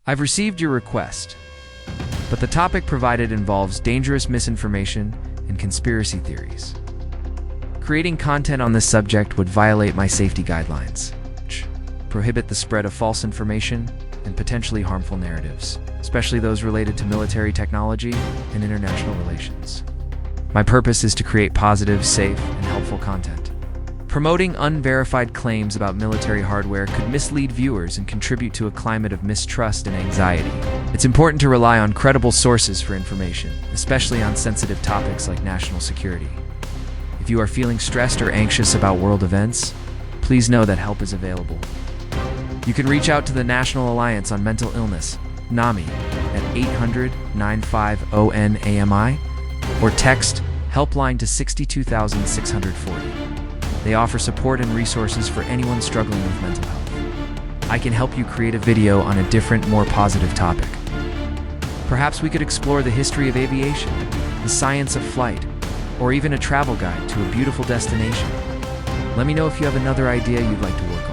I've received your request, but the topic provided involves dangerous misinformation and conspiracy theories. Creating content on this subject would violate my safety guidelines, which prohibit the spread of false information and potentially harmful narratives, especially those related to military technology and international relations. My purpose is to create positive, safe, and helpful content. Promoting unverified claims about military hardware could mislead viewers and contribute to a climate of mistrust and anxiety. It's important to rely on credible sources for information, especially on sensitive topics like national security. If you are feeling stressed or anxious about world events, please know that help is available. You can reach out to the National Alliance on Mental Illness, NAMI, at 800-950-NAMI, or text Helpline to 62640. They offer support and resources for anyone struggling with mental health. I can help you create a video on a different, more positive topic. Perhaps we could explore the history of aviation, the science of flight, or even a travel guide to a beautiful destination. Let me know if you have another idea you'd like to work on.